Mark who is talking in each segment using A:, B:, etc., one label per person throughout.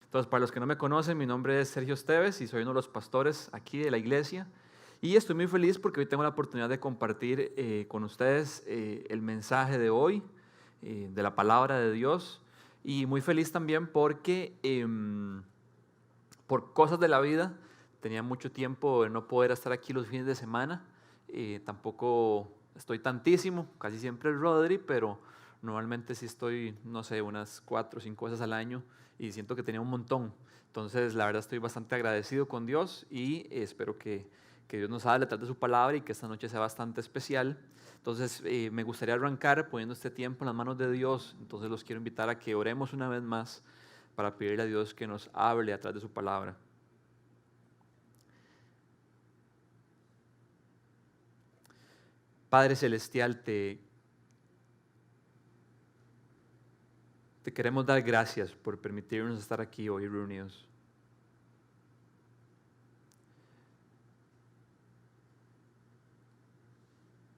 A: Entonces, para los que no me conocen, mi nombre es Sergio Esteves y soy uno de los pastores aquí de la iglesia. Y estoy muy feliz porque hoy tengo la oportunidad de compartir con ustedes el mensaje de hoy, de la palabra de Dios. Y muy feliz también porque por cosas de la vida tenía mucho tiempo de no poder estar aquí los fines de semana. Tampoco estoy tantísimo, casi siempre es Rodri, pero normalmente sí estoy, no sé, unas 4 o 5 veces al año y siento que tenía un montón. Entonces, la verdad estoy bastante agradecido con Dios y espero que Dios nos hable a través de su palabra y que esta noche sea bastante especial. Entonces, me gustaría arrancar poniendo este tiempo en las manos de Dios. Entonces, los quiero invitar a que oremos una vez más para pedirle a Dios que nos hable a través de su palabra. Padre Celestial, te queremos dar gracias por permitirnos estar aquí hoy reunidos.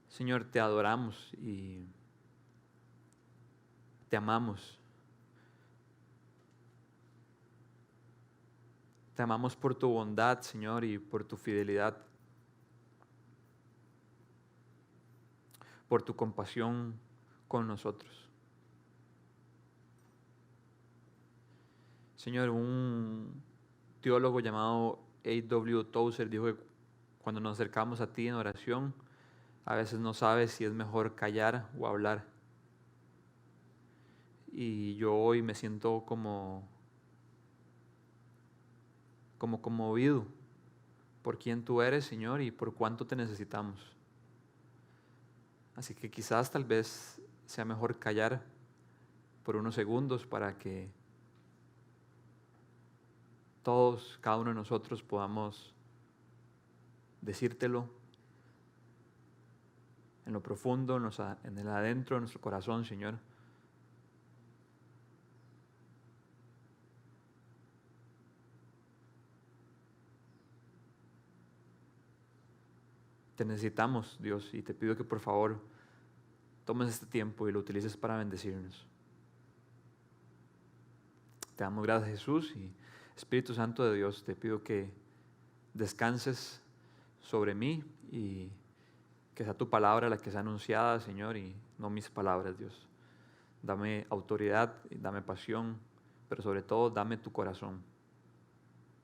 A: Señor, te adoramos y te amamos. Te amamos por tu bondad, Señor, y por tu fidelidad, por tu compasión con nosotros. Señor, un teólogo llamado A.W. Tozer dijo que cuando nos acercamos a ti en oración, a veces no sabes si es mejor callar o hablar. Y yo hoy me siento como conmovido por quién tú eres, Señor, y por cuánto te necesitamos. Así que quizás tal vez sea mejor callar por unos segundos para que todos, cada uno de nosotros podamos decírtelo en lo profundo, en el adentro de nuestro corazón, Señor. Te necesitamos, Dios, y te pido que por favor tomes este tiempo y lo utilices para bendecirnos. Te damos gracias, Jesús, y Espíritu Santo de Dios, te pido que descanses sobre mí y que sea tu palabra la que sea anunciada, Señor, y no mis palabras, Dios. Dame autoridad, dame pasión, pero sobre todo dame tu corazón.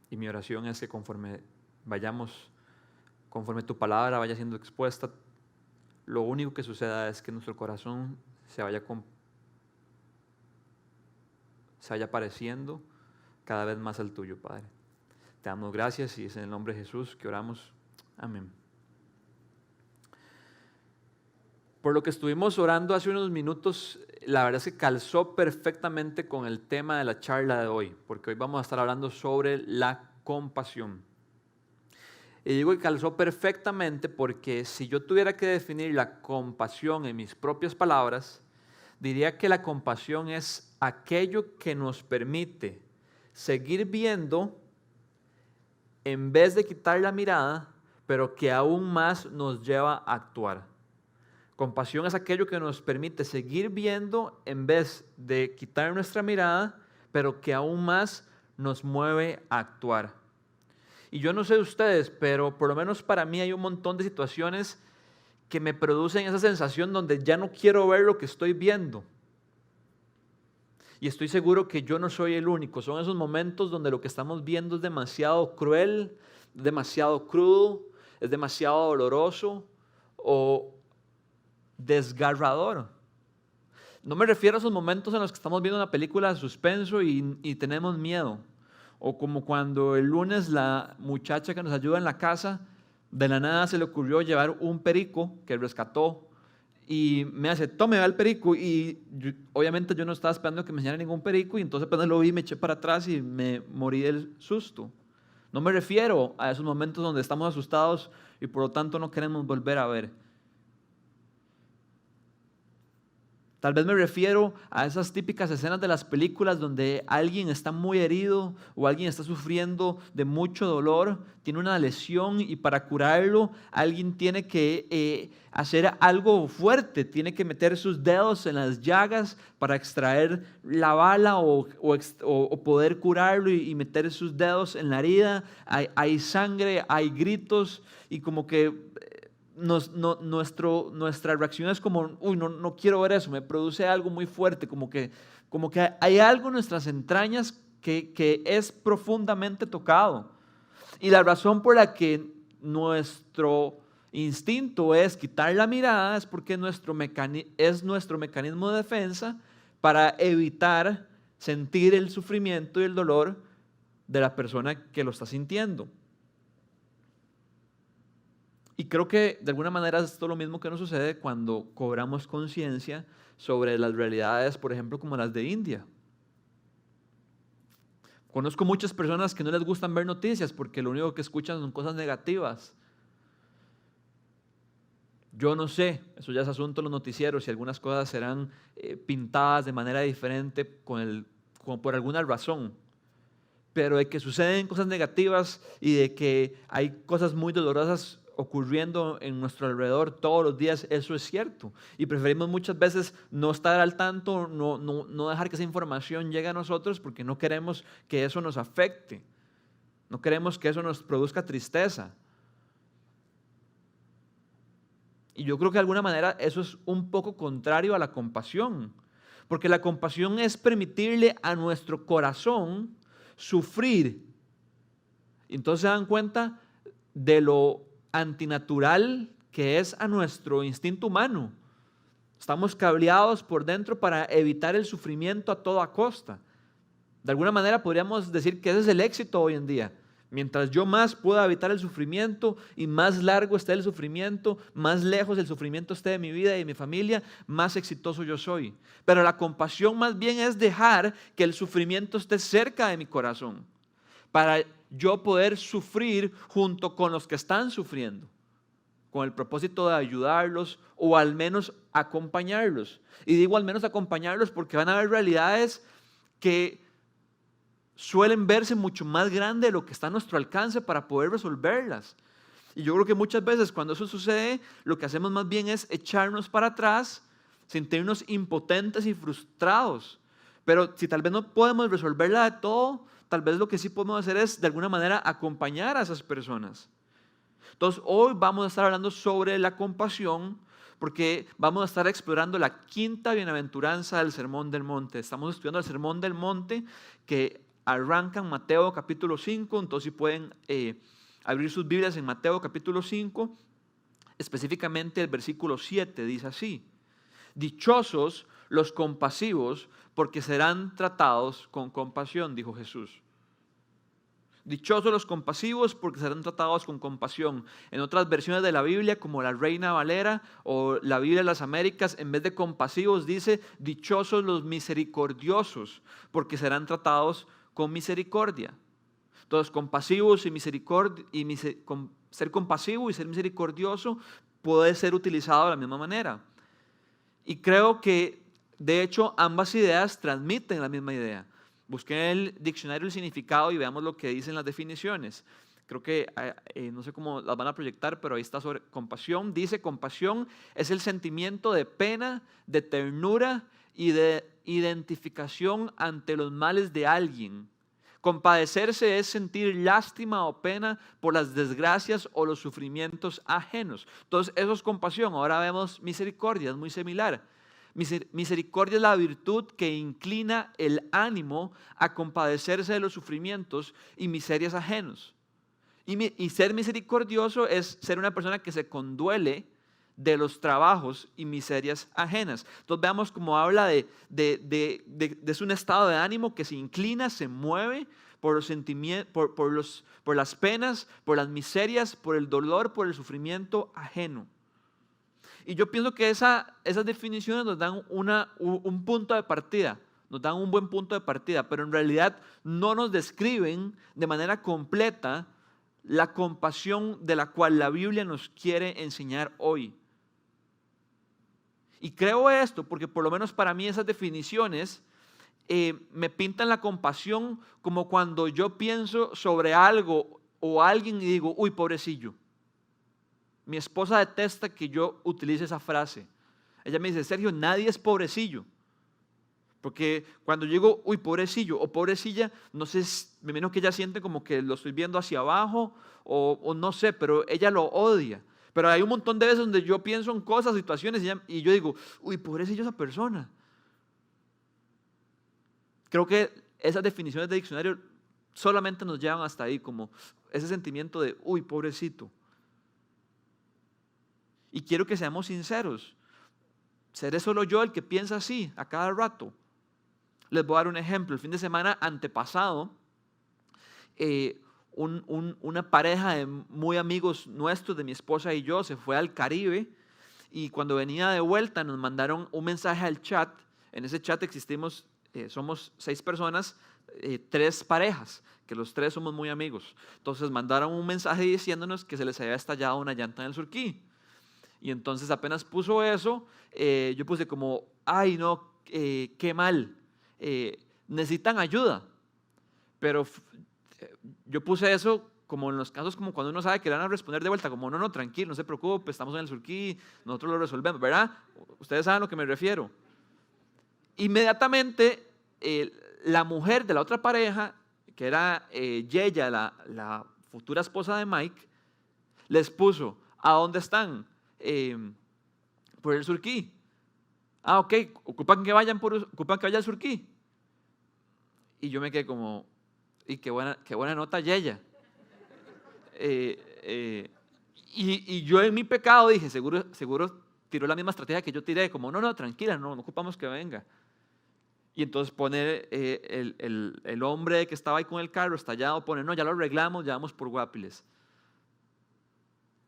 A: Y mi oración es que conforme tu palabra vaya siendo expuesta, lo único que suceda es que nuestro corazón se vaya pareciendo cada vez más al tuyo, Padre. Te damos gracias y es en el nombre de Jesús que oramos. Amén. Por lo que estuvimos orando hace unos minutos, la verdad es que calzó perfectamente con el tema de la charla de hoy, porque hoy vamos a estar hablando sobre la compasión. Y digo que calzó perfectamente porque si yo tuviera que definir la compasión en mis propias palabras, diría que la compasión es aquello que nos permite seguir viendo en vez de quitar la mirada, pero que aún más nos lleva a actuar. Compasión es aquello que nos permite seguir viendo en vez de quitar nuestra mirada, pero que aún más nos mueve a actuar. Y yo no sé de ustedes, pero por lo menos para mí hay un montón de situaciones que me producen esa sensación donde ya no quiero ver lo que estoy viendo. Y estoy seguro que yo no soy el único. Son esos momentos donde lo que estamos viendo es demasiado cruel, demasiado crudo, es demasiado doloroso o desgarrador. No me refiero a esos momentos en los que estamos viendo una película de suspenso y tenemos miedo. O como cuando el lunes la muchacha que nos ayuda en la casa, de la nada se le ocurrió llevar un perico que rescató y me hace, tome, va el perico. Y obviamente yo no estaba esperando que me enseñara ningún perico y entonces apenas lo vi, me eché para atrás y me morí del susto. No me refiero a esos momentos donde estamos asustados y por lo tanto no queremos volver a ver. Tal vez me refiero a esas típicas escenas de las películas donde alguien está muy herido o alguien está sufriendo de mucho dolor, tiene una lesión y para curarlo alguien tiene que hacer algo fuerte, tiene que meter sus dedos en las llagas para extraer la bala o poder curarlo y meter sus dedos en la herida. Hay sangre, hay gritos y como que nuestra reacción es como, uy, no quiero ver eso, me produce algo muy fuerte, como que hay algo en nuestras entrañas que es profundamente tocado. Y la razón por la que nuestro instinto es quitar la mirada es porque es nuestro mecanismo de defensa para evitar sentir el sufrimiento y el dolor de la persona que lo está sintiendo. Y creo que de alguna manera esto es lo mismo que nos sucede cuando cobramos conciencia sobre las realidades, por ejemplo, como las de India. Conozco muchas personas que no les gustan ver noticias porque lo único que escuchan son cosas negativas. Yo no sé, eso ya es asunto de los noticieros y algunas cosas serán pintadas de manera diferente como por alguna razón. Pero de que suceden cosas negativas y de que hay cosas muy dolorosas ocurriendo en nuestro alrededor todos los días, eso es cierto. Y preferimos muchas veces no estar al tanto, no dejar que esa información llegue a nosotros porque no queremos que eso nos afecte. No queremos que eso nos produzca tristeza. Y yo creo que de alguna manera eso es un poco contrario a la compasión. Porque la compasión es permitirle a nuestro corazón sufrir. Entonces se dan cuenta de lo antinatural que es a nuestro instinto humano. Estamos cableados por dentro para evitar el sufrimiento a toda costa. De alguna manera podríamos decir que ese es el éxito hoy en día. Mientras yo más pueda evitar el sufrimiento y más largo esté el sufrimiento, más lejos el sufrimiento esté de mi vida y de mi familia, más exitoso yo soy. Pero la compasión más bien es dejar que el sufrimiento esté cerca de mi corazón para yo poder sufrir junto con los que están sufriendo, con el propósito de ayudarlos o al menos acompañarlos. Y digo al menos acompañarlos porque van a haber realidades que suelen verse mucho más grandes de lo que está a nuestro alcance para poder resolverlas. Y yo creo que muchas veces cuando eso sucede, lo que hacemos más bien es echarnos para atrás, sentirnos impotentes y frustrados. Pero si tal vez no podemos resolverla de todo, tal vez lo que sí podemos hacer es de alguna manera acompañar a esas personas. Entonces hoy vamos a estar hablando sobre la compasión porque vamos a estar explorando la quinta bienaventuranza del Sermón del Monte. Estamos estudiando el Sermón del Monte que arranca en Mateo capítulo 5, entonces si pueden abrir sus Biblias en Mateo capítulo 5, específicamente el versículo 7 dice así: dichosos los compasivos porque serán tratados con compasión, dijo Jesús. Dichosos los compasivos porque serán tratados con compasión. En otras versiones de la Biblia, como la Reina Valera o la Biblia de las Américas, en vez de compasivos dice dichosos los misericordiosos porque serán tratados con misericordia. Entonces, compasivos y misericordia, ser compasivo y ser misericordioso puede ser utilizado de la misma manera. Y creo que, de hecho, ambas ideas transmiten la misma idea. Busquen en el diccionario el significado y veamos lo que dicen las definiciones. Creo que, no sé cómo las van a proyectar, pero ahí está sobre compasión. Dice, compasión es el sentimiento de pena, de ternura y de identificación ante los males de alguien. Compadecerse es sentir lástima o pena por las desgracias o los sufrimientos ajenos. Entonces, eso es compasión. Ahora vemos misericordia, es muy similar. Misericordia es la virtud que inclina el ánimo a compadecerse de los sufrimientos y miserias ajenos. Y ser misericordioso es ser una persona que se conduele de los trabajos y miserias ajenas. Entonces veamos cómo habla de un estado de ánimo que se inclina, se mueve por los sentimientos, por las penas, por las miserias, por el dolor, por el sufrimiento ajeno. Y yo pienso que esas definiciones nos dan un punto de partida, nos dan un buen punto de partida, pero en realidad no nos describen de manera completa la compasión de la cual la Biblia nos quiere enseñar hoy. Y creo esto porque por lo menos para mí esas definiciones me pintan la compasión como cuando yo pienso sobre algo o alguien y digo, uy, pobrecillo. Mi esposa detesta que yo utilice esa frase. Ella me dice, Sergio, nadie es pobrecillo. Porque cuando yo digo, uy, pobrecillo o pobrecilla, no sé, me imagino que ella siente como que lo estoy viendo hacia abajo o no sé, pero ella lo odia. Pero hay un montón de veces donde yo pienso en cosas, situaciones y yo digo, uy, pobrecillo esa persona. Creo que esas definiciones de diccionario solamente nos llevan hasta ahí, como ese sentimiento de, uy, pobrecito. Y quiero que seamos sinceros. ¿Seré solo yo el que piensa así a cada rato? Les voy a dar un ejemplo. El fin de semana antepasado, una pareja de muy amigos nuestros, de mi esposa y yo, se fue al Caribe y cuando venía de vuelta nos mandaron un mensaje al chat. En ese chat existimos, somos 6 personas, 3 parejas, que los 3 somos muy amigos. Entonces mandaron un mensaje diciéndonos que se les había estallado una llanta en el Surquí. Y entonces apenas puso eso, yo puse como, ay no, qué mal, necesitan ayuda. Pero yo puse eso como en los casos como cuando uno sabe que le van a responder de vuelta, como no, tranquilo, no se preocupe, estamos en el Surquí, nosotros lo resolvemos, ¿verdad? Ustedes saben a lo que me refiero. Inmediatamente, la mujer de la otra pareja, que era Yeya, la futura esposa de Mike, les puso, ¿a dónde están? Por el Surquí. Ah, ok, ocupan que vaya al Surquí. Y yo me quedé como, y qué buena nota Yeya. Y yo en mi pecado dije, seguro tiró la misma estrategia que yo tiré, como no, tranquila, no ocupamos que venga. Y entonces pone el hombre que estaba ahí con el carro estallado, pone, no, ya lo arreglamos, ya vamos por Guapiles.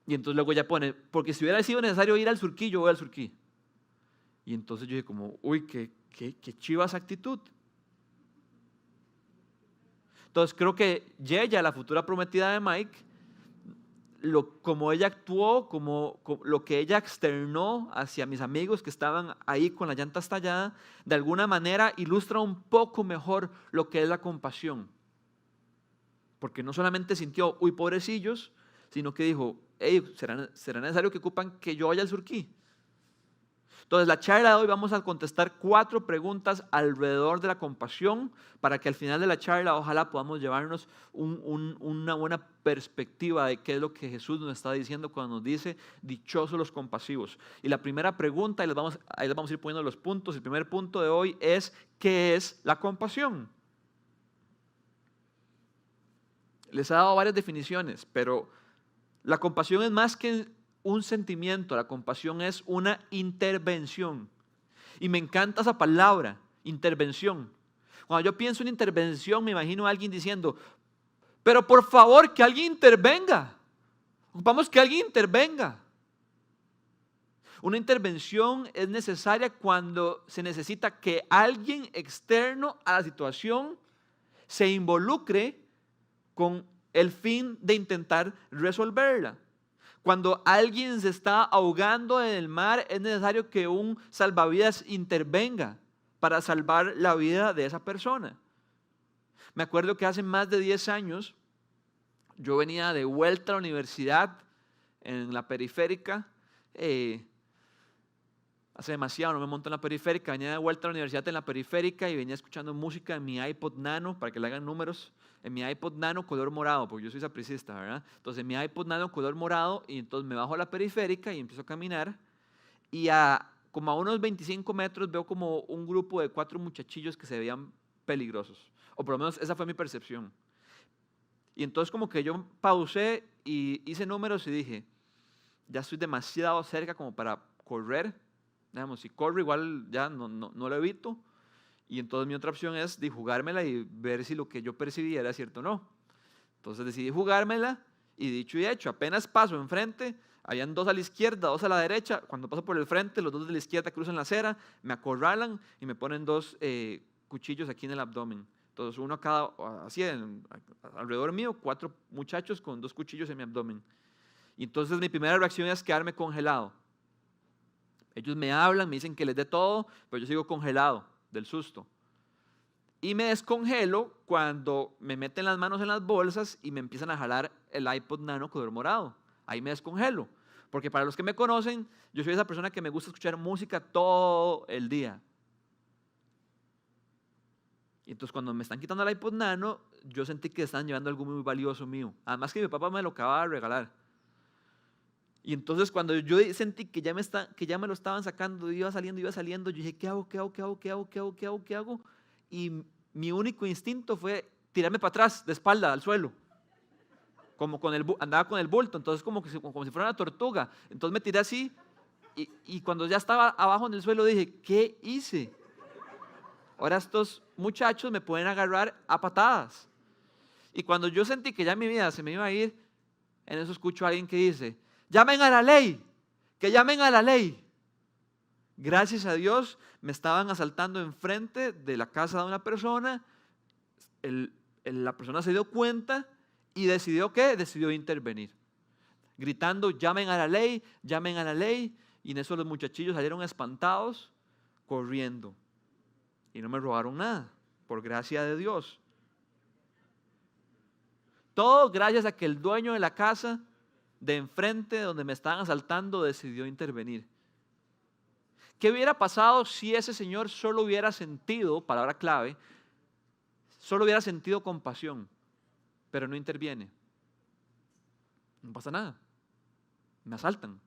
A: Y entonces luego ya pone, porque si hubiera sido necesario ir al Surquí, yo voy al Surquí. Y entonces yo dije como, uy, qué chiva esa actitud. Entonces creo que Yeya, la futura prometida de Mike, como ella actuó, como lo que ella externó hacia mis amigos que estaban ahí con la llanta estallada, de alguna manera ilustra un poco mejor lo que es la compasión. Porque no solamente sintió, uy, pobrecillos, sino que dijo, hey, ¿será necesario que ocupan que yo vaya al Surquí? Entonces, la charla de hoy vamos a contestar 4 preguntas alrededor de la compasión para que al final de la charla ojalá podamos llevarnos una buena perspectiva de qué es lo que Jesús nos está diciendo cuando nos dice dichosos los compasivos. Y la primera pregunta, ahí les vamos a ir poniendo los puntos, el primer punto de hoy es, ¿qué es la compasión? Les he dado varias definiciones, pero la compasión es más que un sentimiento, la compasión es una intervención. Y me encanta esa palabra, intervención. Cuando yo pienso en intervención, me imagino a alguien diciendo, pero por favor, que alguien intervenga. Ocupamos que alguien intervenga. Una intervención es necesaria cuando se necesita que alguien externo a la situación se involucre con el fin de intentar resolverla. Cuando alguien se está ahogando en el mar, es necesario que un salvavidas intervenga para salvar la vida de esa persona. Me acuerdo que hace más de 10 años, yo venía de vuelta a la universidad en la periférica. Hace demasiado no me monto en la periférica. Venía de vuelta a la universidad en la periférica y venía escuchando música en mi iPod Nano, para que le hagan números, en mi iPod Nano color morado, porque yo soy sapricista, ¿verdad? Entonces en mi iPod Nano color morado, y entonces me bajo a la periférica y empiezo a caminar, y como a unos 25 metros veo como un grupo de 4 muchachillos que se veían peligrosos, o por lo menos esa fue mi percepción. Y entonces como que yo pausé y hice números y dije, ya estoy demasiado cerca como para correr. Digamos, si corro igual ya no lo evito. Y entonces mi otra opción es de jugármela y ver si lo que yo percibí era cierto o no. Entonces decidí jugármela y dicho y hecho, apenas paso enfrente, habían 2 a la izquierda, 2 a la derecha. Cuando paso por el frente, los 2 de la izquierda cruzan la acera, me acorralan y me ponen 2 cuchillos aquí en el abdomen. Entonces uno a cada, así alrededor mío, 4 muchachos con 2 cuchillos en mi abdomen. Y entonces mi primera reacción es quedarme congelado. Ellos me hablan, me dicen que les dé todo, pero yo sigo congelado del susto. Y me descongelo cuando me meten las manos en las bolsas y me empiezan a jalar el iPod Nano color morado. Ahí me descongelo. Porque para los que me conocen, yo soy esa persona que me gusta escuchar música todo el día. Y entonces cuando me están quitando el iPod Nano, yo sentí que están llevando algo muy valioso mío. Además que mi papá me lo acababa de regalar. Y entonces cuando yo sentí que ya me lo estaban sacando, iba saliendo, yo dije, ¿qué hago? ¿Qué hago? Y mi único instinto fue tirarme para atrás, de espalda, al suelo. Como andaba con el bulto, entonces como si fuera una tortuga. Entonces me tiré así y cuando ya estaba abajo en el suelo dije, ¿qué hice? Ahora estos muchachos me pueden agarrar a patadas. Y cuando yo sentí que ya mi vida se me iba a ir, en eso escucho a alguien que dice, llamen a la ley, que llamen a la ley. Gracias a Dios me estaban asaltando enfrente de la casa de una persona, la persona se dio cuenta y decidió ¿qué? Decidió intervenir, gritando llamen a la ley, y en eso los muchachillos salieron espantados, corriendo y no me robaron nada, por gracia de Dios. Todo gracias a que el dueño de la casa de enfrente donde me estaban asaltando decidió intervenir. ¿Qué hubiera pasado si ese señor solo hubiera sentido, palabra clave, solo hubiera sentido compasión, pero no interviene? No pasa nada. Me asaltan.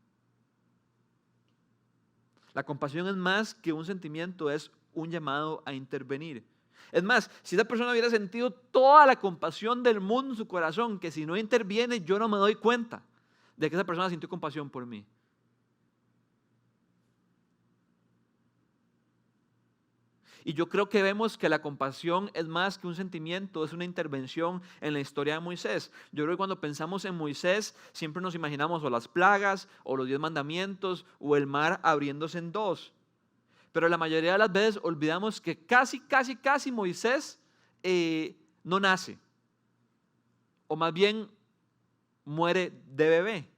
A: La compasión es más que un sentimiento, es un llamado a intervenir. Es más, si esa persona hubiera sentido toda la compasión del mundo en su corazón, que si no interviene yo no me doy cuenta de que esa persona sintió compasión por mí. Y yo creo que vemos que la compasión es más que un sentimiento, es una intervención en la historia de Moisés. Yo creo que cuando pensamos en Moisés, siempre nos imaginamos o las plagas, o los 10 mandamientos, o el mar abriéndose en dos. Pero la mayoría de las veces olvidamos que casi Moisés no nace. O más bien muere de bebé.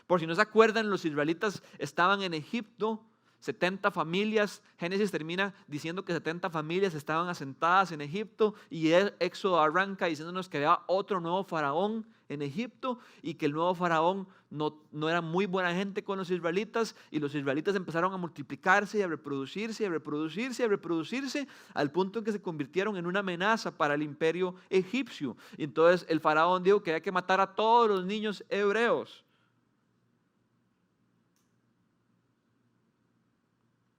A: Por si no se acuerdan, los israelitas estaban en Egipto, 70 familias, Génesis termina diciendo que 70 familias estaban asentadas en Egipto y el Éxodo arranca diciéndonos que había otro nuevo faraón en Egipto y que el nuevo faraón no era muy buena gente con los israelitas y los israelitas empezaron a multiplicarse y a reproducirse al punto en que se convirtieron en una amenaza para el imperio egipcio. Y entonces el faraón dijo que había que matar a todos los niños hebreos.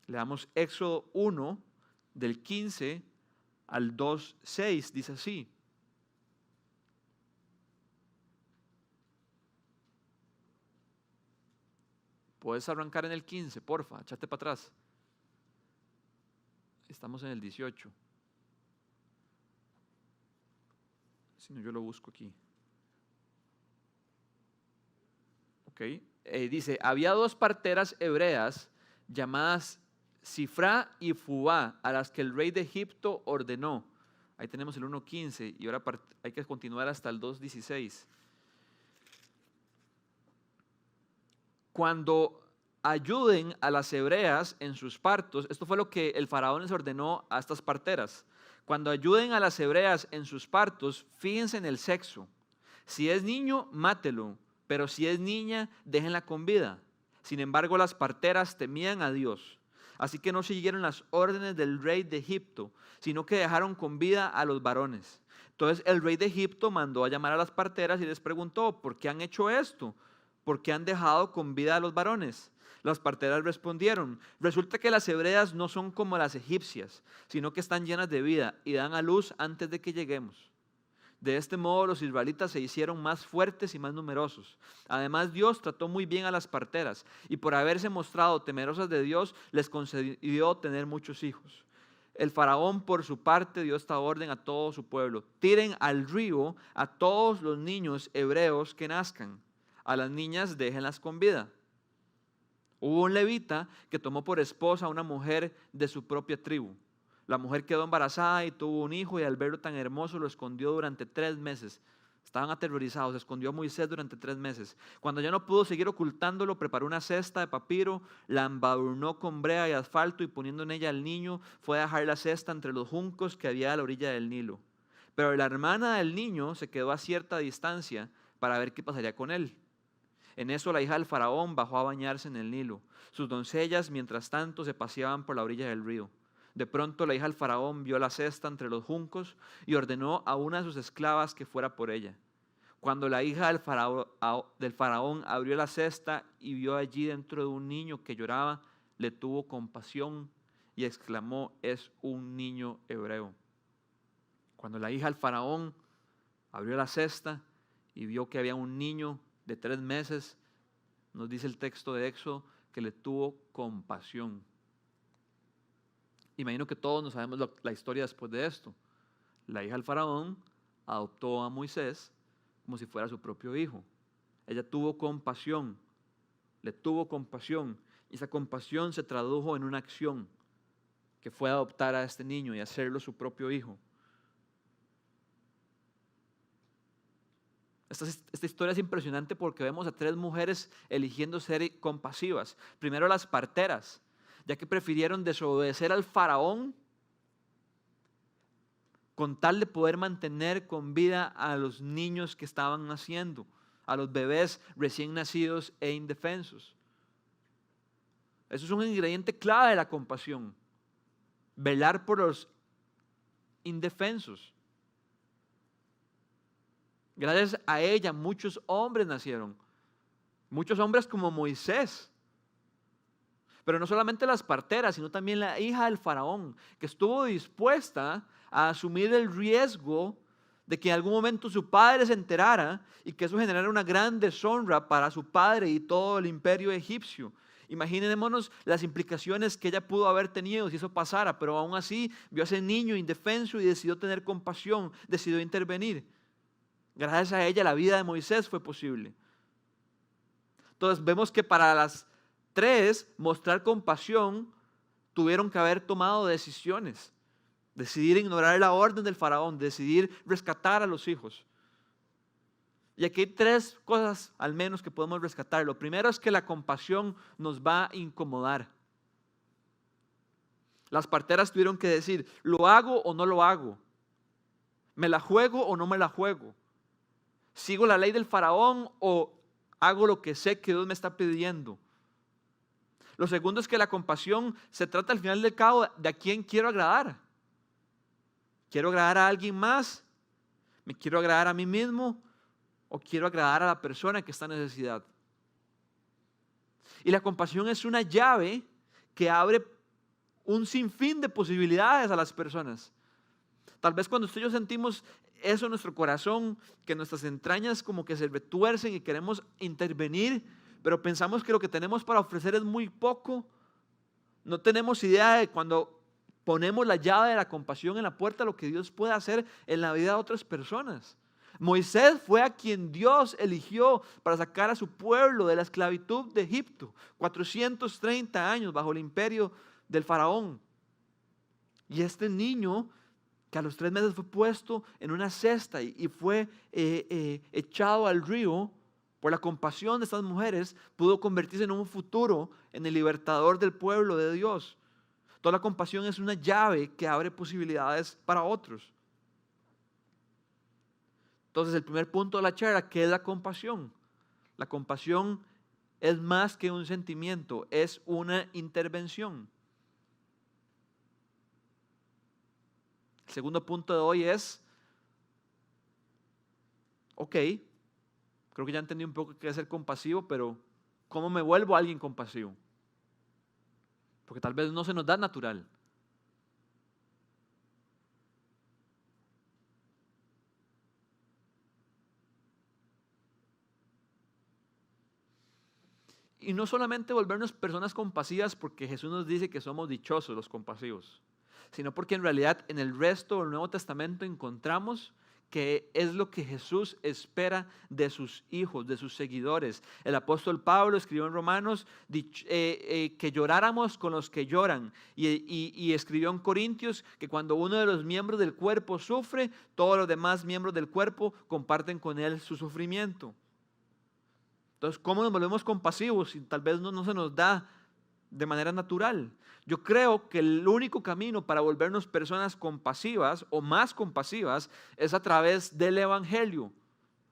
A: Le damos Éxodo 1, del 15 al 2:6, dice así. Puedes arrancar en el 15, porfa, échate para atrás. Estamos en el 18. Si no, yo lo busco aquí. Ok. Dice, había 2 parteras hebreas llamadas Sifra y Fubá, a las que el rey de Egipto ordenó. Ahí tenemos el 1:15 y ahora hay que continuar hasta el 2:16. Cuando ayuden a las hebreas en sus partos, esto fue lo que el faraón les ordenó a estas parteras. Cuando ayuden a las hebreas en sus partos, fíjense en el sexo. Si es niño, mátelo, pero si es niña, déjenla con vida. Sin embargo, las parteras temían a Dios. Así que no siguieron las órdenes del rey de Egipto, sino que dejaron con vida a los varones. Entonces el rey de Egipto mandó a llamar a las parteras y les preguntó, ¿por qué han hecho esto? ¿Por qué han dejado con vida a los varones? Las parteras respondieron, resulta que las hebreas no son como las egipcias, sino que están llenas de vida y dan a luz antes de que lleguemos. De este modo los israelitas se hicieron más fuertes y más numerosos. Además, Dios trató muy bien a las parteras y por haberse mostrado temerosas de Dios, les concedió tener muchos hijos. El faraón, por su parte, dio esta orden a todo su pueblo: tiren al río a todos los niños hebreos que nazcan. A las niñas déjenlas con vida. Hubo un levita que tomó por esposa a una mujer de su propia tribu. La mujer quedó embarazada y tuvo un hijo y al verlo tan hermoso lo escondió durante 3 meses. Estaban aterrorizados. Escondió a Moisés durante 3 meses. Cuando ya no pudo seguir ocultándolo, preparó una cesta de papiro, la embadurnó con brea y asfalto y poniendo en ella al niño, fue a dejar la cesta entre los juncos que había a la orilla del Nilo. Pero la hermana del niño se quedó a cierta distancia para ver qué pasaría con él. En eso la hija del faraón bajó a bañarse en el Nilo. Sus doncellas, mientras tanto, se paseaban por la orilla del río. De pronto la hija del faraón vio la cesta entre los juncos y ordenó a una de sus esclavas que fuera por ella. Cuando la hija del faraón abrió la cesta y vio allí dentro de un niño que lloraba, le tuvo compasión y exclamó: es un niño hebreo. Cuando la hija del faraón abrió la cesta y vio que había un niño de 3 meses, nos dice el texto de Éxodo que le tuvo compasión. Imagino que todos nos sabemos la historia después de esto. La hija del faraón adoptó a Moisés como si fuera su propio hijo. Ella tuvo compasión, le tuvo compasión, y esa compasión se tradujo en una acción que fue adoptar a este niño y hacerlo su propio hijo. Esta historia es impresionante porque vemos a 3 mujeres eligiendo ser compasivas. Primero las parteras, ya que prefirieron desobedecer al faraón con tal de poder mantener con vida a los niños que estaban naciendo, a los bebés recién nacidos e indefensos. Eso es un ingrediente clave de la compasión, velar por los indefensos. Gracias a ella muchos hombres nacieron, muchos hombres como Moisés. Pero no solamente las parteras, sino también la hija del faraón, que estuvo dispuesta a asumir el riesgo de que en algún momento su padre se enterara y que eso generara una gran deshonra para su padre y todo el imperio egipcio. Imaginémonos las implicaciones que ella pudo haber tenido si eso pasara, pero aún así vio a ese niño indefenso y decidió tener compasión, decidió intervenir. Gracias a ella la vida de Moisés fue posible. Entonces vemos que para las 3, mostrar compasión, tuvieron que haber tomado decisiones. Decidir ignorar la orden del faraón, decidir rescatar a los hijos. Y aquí hay 3 cosas al menos que podemos rescatar. Lo primero es que la compasión nos va a incomodar. Las parteras tuvieron que decir: ¿lo hago o no lo hago? ¿Me la juego o no me la juego? ¿Sigo la ley del faraón o hago lo que sé que Dios me está pidiendo? Lo segundo es que la compasión se trata al final del cabo de a quién quiero agradar. ¿Quiero agradar a alguien más? ¿Me quiero agradar a mí mismo? ¿O quiero agradar a la persona que está en necesidad? Y la compasión es una llave que abre un sinfín de posibilidades a las personas. Tal vez cuando usted y yo sentimos eso en nuestro corazón, que nuestras entrañas como que se retuercen y queremos intervenir, pero pensamos que lo que tenemos para ofrecer es muy poco. No tenemos idea de cuando ponemos la llave de la compasión en la puerta, lo que Dios puede hacer en la vida de otras personas. Moisés fue a quien Dios eligió para sacar a su pueblo de la esclavitud de Egipto, 430 años bajo el imperio del faraón. Y este niño, que a los 3 meses fue puesto en una cesta y fue echado al río, por la compasión de estas mujeres, pudo convertirse en un futuro en el libertador del pueblo de Dios. Toda la compasión es una llave que abre posibilidades para otros. Entonces, el primer punto de la charla, ¿qué es la compasión? La compasión es más que un sentimiento, es una intervención. El segundo punto de hoy es, creo que ya entendí un poco qué es ser compasivo, pero ¿cómo me vuelvo alguien compasivo? Porque tal vez no se nos da natural. Y no solamente volvernos personas compasivas porque Jesús nos dice que somos dichosos los compasivos, sino porque en realidad en el resto del Nuevo Testamento encontramos que es lo que Jesús espera de sus hijos, de sus seguidores. El apóstol Pablo escribió en Romanos que lloráramos con los que lloran y escribió en Corintios que cuando uno de los miembros del cuerpo sufre, todos los demás miembros del cuerpo comparten con él su sufrimiento. Entonces, ¿cómo nos volvemos compasivos si tal vez no se nos da de manera natural? Yo creo que el único camino para volvernos personas compasivas o más compasivas es a través del Evangelio.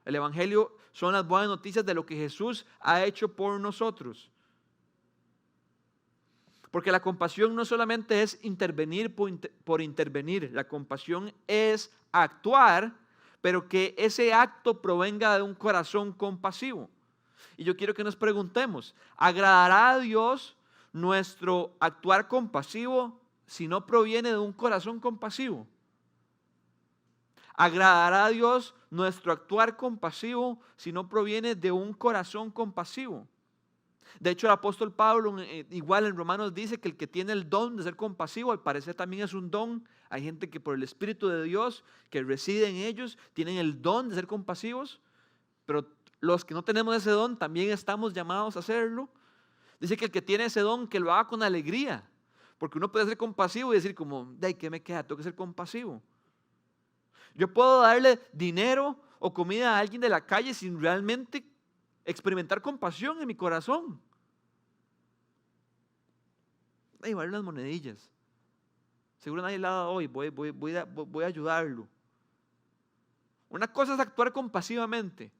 A: El Evangelio son las buenas noticias de lo que Jesús ha hecho por nosotros. Porque la compasión no solamente es intervenir por intervenir, la compasión es actuar, pero que ese acto provenga de un corazón compasivo. Y yo quiero que nos preguntemos, ¿agradará a Dios nuestro actuar compasivo si no proviene de un corazón compasivo? ¿Agradará a Dios nuestro actuar compasivo si no proviene de un corazón compasivo? De hecho, el apóstol Pablo, igual en Romanos, dice que el que tiene el don de ser compasivo, al parecer también es un don. Hay gente que por el Espíritu de Dios que reside en ellos, tienen el don de ser compasivos, pero los que no tenemos ese don también estamos llamados a hacerlo. Dice que el que tiene ese don, que lo haga con alegría. Porque uno puede ser compasivo y decir como, ¿de qué me queda? Tengo que ser compasivo. Yo puedo darle dinero o comida a alguien de la calle sin realmente experimentar compasión en mi corazón. Vale unas monedillas. Seguro nadie la ha dado hoy, voy a ayudarlo. Una cosa es actuar compasivamente.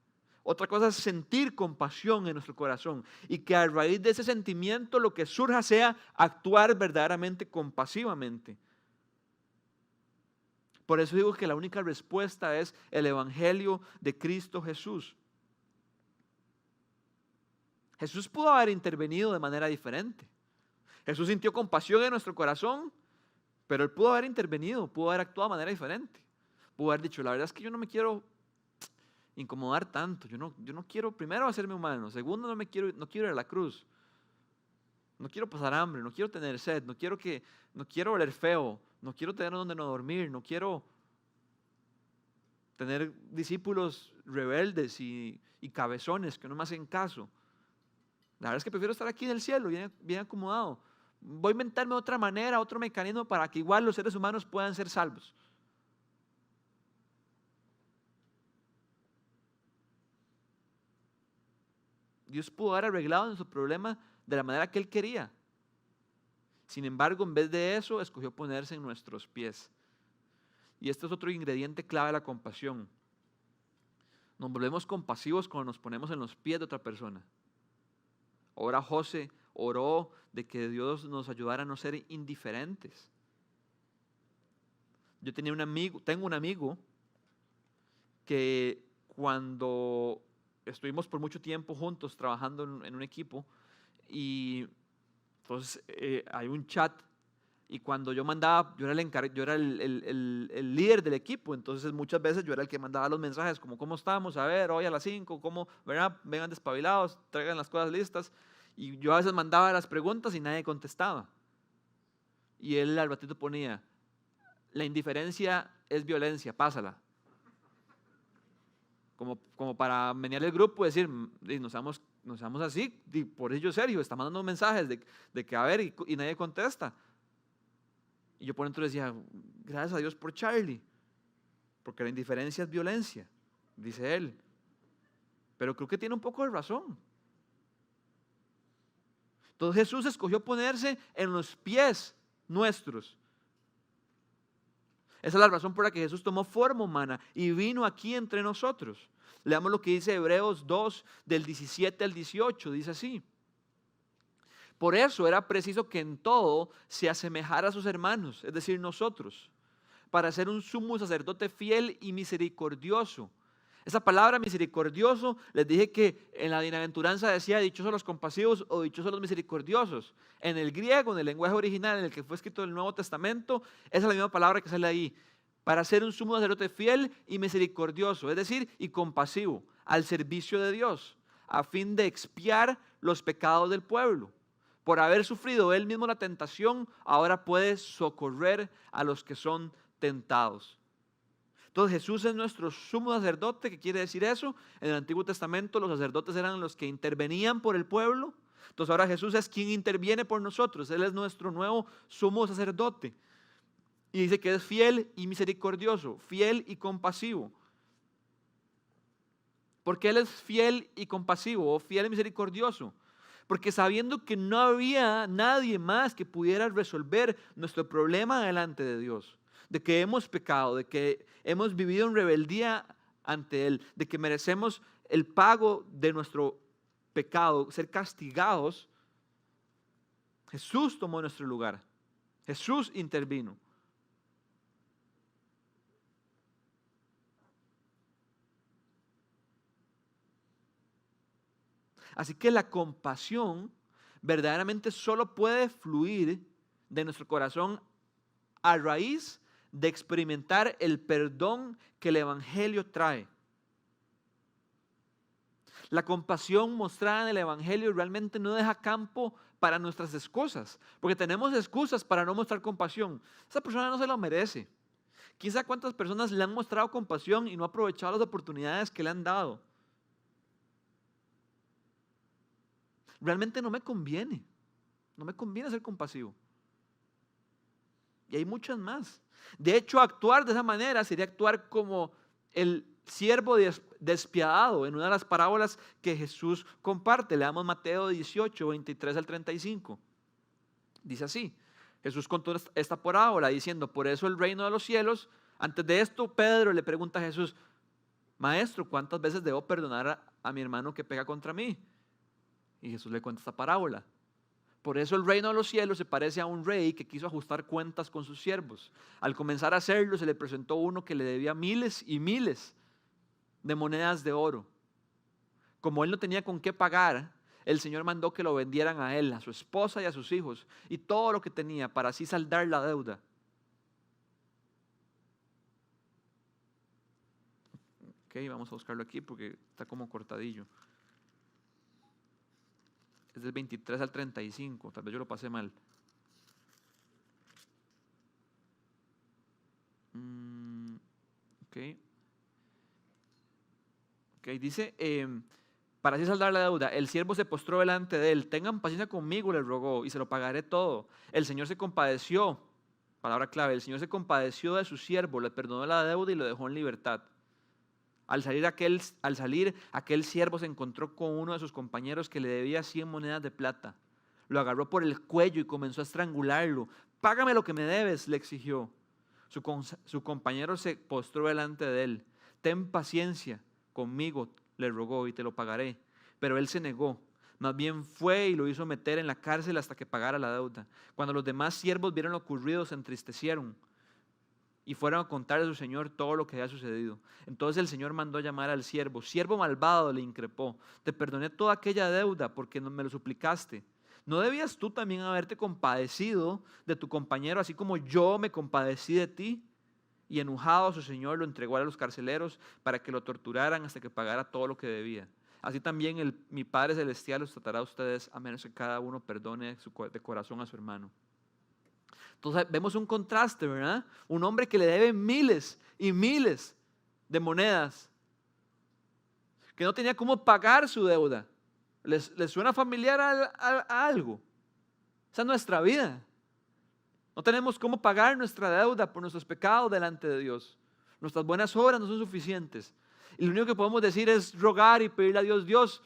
A: Otra cosa es sentir compasión en nuestro corazón y que a raíz de ese sentimiento lo que surja sea actuar verdaderamente compasivamente. Por eso digo que la única respuesta es el Evangelio de Cristo Jesús. Jesús pudo haber intervenido de manera diferente. Jesús sintió compasión en nuestro corazón, pero Él pudo haber intervenido, pudo haber actuado de manera diferente. Pudo haber dicho, la verdad es que yo no me quiero incomodar tanto. Yo no quiero, primero, hacerme humano. Segundo, no quiero ir a la cruz. No quiero pasar hambre, no quiero tener sed, no quiero oler feo, no quiero tener donde no dormir, no quiero tener discípulos rebeldes y cabezones que no me hacen caso. La verdad es que prefiero estar aquí en el cielo, bien acomodado. Voy a inventarme otra manera, otro mecanismo para que igual los seres humanos puedan ser salvos. Dios pudo haber arreglado nuestro problema de la manera que Él quería. Sin embargo, en vez de eso, escogió ponerse en nuestros pies. Y este es otro ingrediente clave de la compasión. Nos volvemos compasivos cuando nos ponemos en los pies de otra persona. Ahora José oró de que Dios nos ayudara a no ser indiferentes. Yo tengo un amigo que cuando estuvimos por mucho tiempo juntos trabajando en un equipo y entonces hay un chat y cuando yo mandaba, yo era el líder del equipo, entonces muchas veces yo era el que mandaba los mensajes como ¿cómo estamos? A ver, hoy a las 5, ¿cómo? ¿Verdad? Vengan despabilados, traigan las cosas listas. Y yo a veces mandaba las preguntas y nadie contestaba. Y él al ratito ponía, la indiferencia es violencia, pásala. Como para menear el grupo y decir, nos seamos así, y por ello Sergio está mandando mensajes de que a ver y nadie contesta. Y yo por dentro decía, gracias a Dios por Charlie, porque la indiferencia es violencia, dice él. Pero creo que tiene un poco de razón. Entonces Jesús escogió ponerse en los pies nuestros. Esa es la razón por la que Jesús tomó forma humana y vino aquí entre nosotros. Leamos lo que dice Hebreos 2, del 17 al 18, dice así. Por eso era preciso que en todo se asemejara a sus hermanos, es decir, nosotros, para ser un sumo sacerdote fiel y misericordioso. Esa palabra misericordioso, les dije que en la bienaventuranza decía dichosos los compasivos o dichosos los misericordiosos. En el griego, en el lenguaje original en el que fue escrito el Nuevo Testamento, esa es la misma palabra que sale ahí. Para ser un sumo sacerdote fiel y misericordioso, es decir, y compasivo, al servicio de Dios, a fin de expiar los pecados del pueblo. Por haber sufrido él mismo la tentación, ahora puede socorrer a los que son tentados. Entonces Jesús es nuestro sumo sacerdote. ¿Qué quiere decir eso? En el Antiguo Testamento los sacerdotes eran los que intervenían por el pueblo. Entonces ahora Jesús es quien interviene por nosotros. Él es nuestro nuevo sumo sacerdote. Y dice que es fiel y misericordioso, fiel y compasivo. ¿Por qué Él es fiel y compasivo o fiel y misericordioso? Porque sabiendo que no había nadie más que pudiera resolver nuestro problema delante de Dios, de que hemos pecado, de que hemos vivido en rebeldía ante Él, de que merecemos el pago de nuestro pecado, ser castigados, Jesús tomó nuestro lugar. Jesús intervino. Así que la compasión verdaderamente solo puede fluir de nuestro corazón a raíz de experimentar el perdón que el Evangelio trae. La compasión mostrada en el Evangelio realmente no deja campo para nuestras excusas, porque tenemos excusas para no mostrar compasión. Esa persona no se lo merece. ¿Quién sabe cuántas personas le han mostrado compasión y no ha aprovechado las oportunidades que le han dado? Realmente no me conviene ser compasivo. Y hay muchas más. De hecho, actuar de esa manera sería actuar como el siervo despiadado en una de las parábolas que Jesús comparte. Leamos Mateo 18, 23 al 35. Dice así, Jesús contó esta parábola diciendo, por eso el reino de los cielos, antes de esto Pedro le pregunta a Jesús, Maestro, ¿cuántas veces debo perdonar a mi hermano que pega contra mí? Y Jesús le cuenta esta parábola. Por eso el reino de los cielos se parece a un rey que quiso ajustar cuentas con sus siervos. Al comenzar a hacerlo, se le presentó uno que le debía miles y miles de monedas de oro. Como él no tenía con qué pagar, el Señor mandó que lo vendieran a él, a su esposa y a sus hijos, y todo lo que tenía para así saldar la deuda. Ok, vamos a buscarlo aquí porque está como cortadillo. Es del 23 al 35, tal vez yo lo pasé mal. Ok, dice, para así saldar la deuda, el siervo se postró delante de él, tengan paciencia conmigo, le rogó, y se lo pagaré todo. El Señor se compadeció, palabra clave, el Señor se compadeció de su siervo, le perdonó la deuda y lo dejó en libertad. Al salir aquel siervo se encontró con uno de sus compañeros que le debía 100 monedas de plata. Lo agarró por el cuello y comenzó a estrangularlo. Págame lo que me debes, le exigió. Su compañero se postró delante de él. Ten paciencia conmigo, le rogó, y te lo pagaré. Pero él se negó. Más bien fue y lo hizo meter en la cárcel hasta que pagara la deuda. Cuando los demás siervos vieron lo ocurrido, se entristecieron y fueron a contarle a su señor todo lo que había sucedido. Entonces el Señor mandó llamar al siervo. Siervo malvado, le increpó, te perdoné toda aquella deuda porque me lo suplicaste. ¿No debías tú también haberte compadecido de tu compañero, así como yo me compadecí de ti? Y enojado a su señor lo entregó a los carceleros para que lo torturaran hasta que pagara todo lo que debía. Así también mi Padre Celestial los tratará a ustedes, a menos que cada uno perdone de corazón a su hermano. Entonces vemos un contraste, ¿verdad? Un hombre que le debe miles y miles de monedas, que no tenía cómo pagar su deuda. ¿Les suena familiar a algo? Esa es nuestra vida. No tenemos cómo pagar nuestra deuda por nuestros pecados delante de Dios. Nuestras buenas obras no son suficientes. Y lo único que podemos decir es rogar y pedirle a Dios, Dios,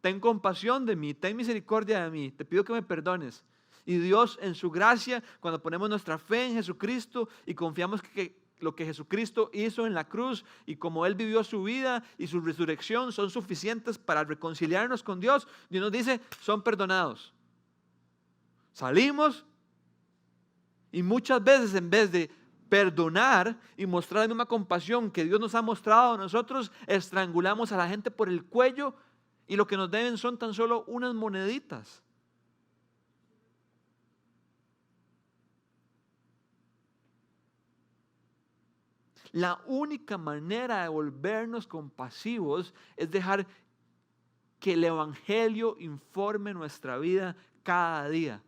A: ten compasión de mí, ten misericordia de mí, te pido que me perdones. Y Dios en su gracia, cuando ponemos nuestra fe en Jesucristo y confiamos que lo que Jesucristo hizo en la cruz y como Él vivió su vida y su resurrección son suficientes para reconciliarnos con Dios, Dios nos dice, son perdonados. Salimos y muchas veces en vez de perdonar y mostrar la misma compasión que Dios nos ha mostrado a nosotros, estrangulamos a la gente por el cuello y lo que nos deben son tan solo unas moneditas. La única manera de volvernos compasivos es dejar que el Evangelio informe nuestra vida cada día.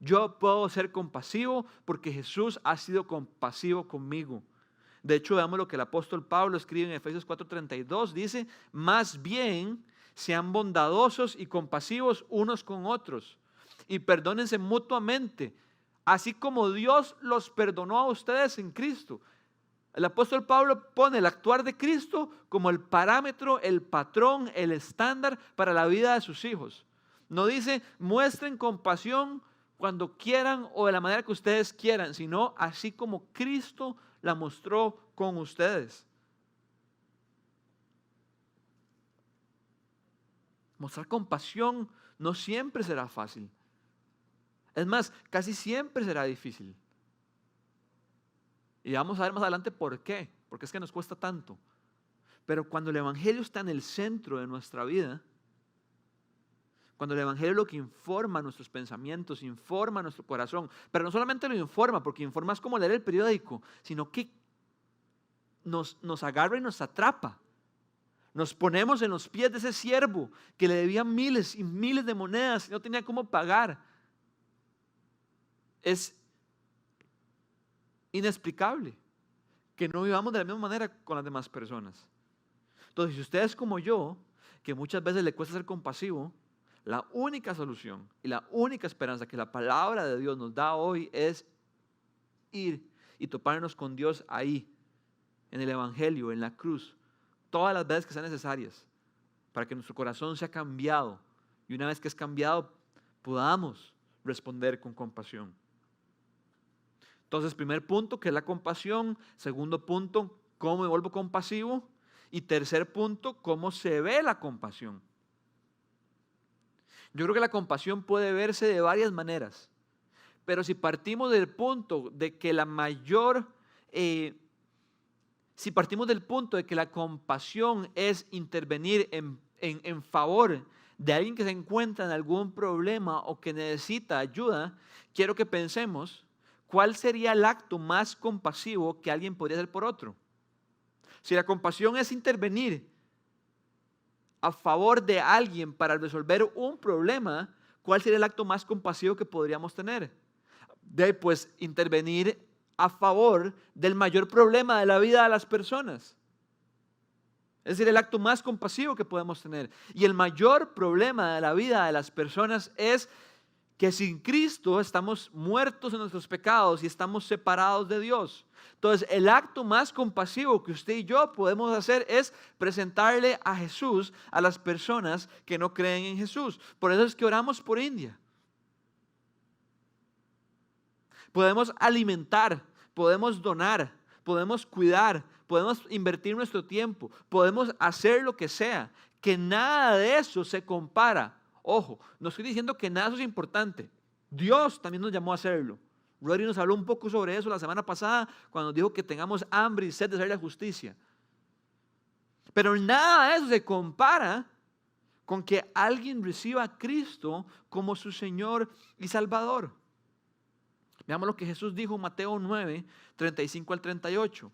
A: Yo puedo ser compasivo porque Jesús ha sido compasivo conmigo. De hecho, veamos lo que el apóstol Pablo escribe en Efesios 4:32. Dice, más bien sean bondadosos y compasivos unos con otros y perdónense mutuamente, así como Dios los perdonó a ustedes en Cristo. El apóstol Pablo pone el actuar de Cristo como el parámetro, el patrón, el estándar para la vida de sus hijos. No dice, muestren compasión cuando quieran o de la manera que ustedes quieran, sino así como Cristo la mostró con ustedes. Mostrar compasión no siempre será fácil. Es más, casi siempre será difícil. Y vamos a ver más adelante por qué. Porque es que nos cuesta tanto. Pero cuando el Evangelio está en el centro de nuestra vida, cuando el Evangelio es lo que informa nuestros pensamientos, informa nuestro corazón, pero no solamente lo informa, porque informa es como leer el periódico, sino que nos agarra y nos atrapa. Nos ponemos en los pies de ese siervo que le debía miles y miles de monedas y no tenía cómo pagar. Es inexplicable que no vivamos de la misma manera con las demás personas. Entonces, si usted es como yo, que muchas veces le cuesta ser compasivo, la única solución y la única esperanza que la palabra de Dios nos da hoy es ir y toparnos con Dios ahí, en el Evangelio, en la cruz, todas las veces que sean necesarias, para que nuestro corazón sea cambiado y una vez que es cambiado podamos responder con compasión. Entonces, primer punto, que es la compasión. Segundo punto, cómo me vuelvo compasivo. Y tercer punto, cómo se ve la compasión. Yo creo que la compasión puede verse de varias maneras, pero si partimos del punto de que si partimos del punto de que la compasión es intervenir en favor de alguien que se encuentra en algún problema o que necesita ayuda, quiero que pensemos cuál sería el acto más compasivo que alguien podría hacer por otro. Si la compasión es intervenir a favor de alguien para resolver un problema, ¿cuál sería el acto más compasivo que podríamos tener? Pues intervenir a favor del mayor problema de la vida de las personas. Es decir, el acto más compasivo que podemos tener. Y el mayor problema de la vida de las personas es que sin Cristo estamos muertos en nuestros pecados y estamos separados de Dios. Entonces, el acto más compasivo que usted y yo podemos hacer es presentarle a Jesús a las personas que no creen en Jesús. Por eso es que oramos por India. Podemos alimentar, podemos donar, podemos cuidar, podemos invertir nuestro tiempo, podemos hacer lo que sea, que nada de eso se compara. Ojo, no estoy diciendo que nada de eso es importante. Dios también nos llamó a hacerlo. Rory nos habló un poco sobre eso la semana pasada cuando nos dijo que tengamos hambre y sed de hacer la justicia. Pero nada de eso se compara con que alguien reciba a Cristo como su Señor y Salvador. Veamos lo que Jesús dijo en Mateo 9, 35 al 38.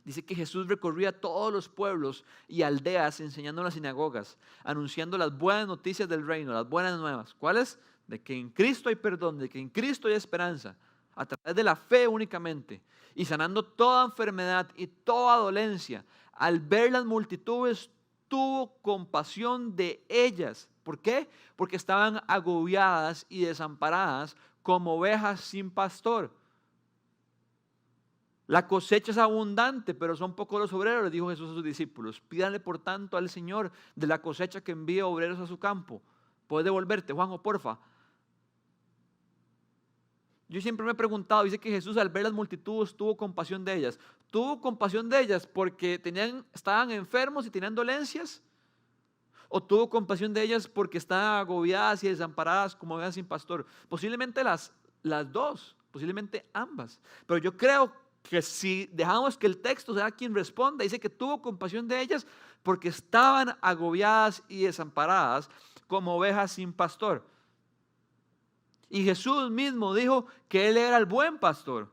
A: Dice que Jesús recorría todos los pueblos y aldeas enseñando en las sinagogas, anunciando las buenas noticias del reino, las buenas nuevas. ¿Cuáles? De que en Cristo hay perdón, de que en Cristo hay esperanza, a través de la fe únicamente, y sanando toda enfermedad y toda dolencia. Al ver las multitudes, tuvo compasión de ellas. ¿Por qué? Porque estaban agobiadas y desamparadas como ovejas sin pastor. La cosecha es abundante, pero son pocos los obreros, les dijo Jesús a sus discípulos. Pídanle por tanto al Señor de la cosecha que envíe obreros a su campo. ¿Puedes devolverte, Juanjo, porfa? Yo siempre me he preguntado, dice que Jesús al ver las multitudes tuvo compasión de ellas. ¿Tuvo compasión de ellas porque estaban enfermos y tenían dolencias? ¿O tuvo compasión de ellas porque estaban agobiadas y desamparadas como ovejas sin pastor? Posiblemente las dos, posiblemente ambas. Pero yo creo que si dejamos que el texto sea quien responda, dice que tuvo compasión de ellas porque estaban agobiadas y desamparadas como ovejas sin pastor. Y Jesús mismo dijo que Él era el buen pastor.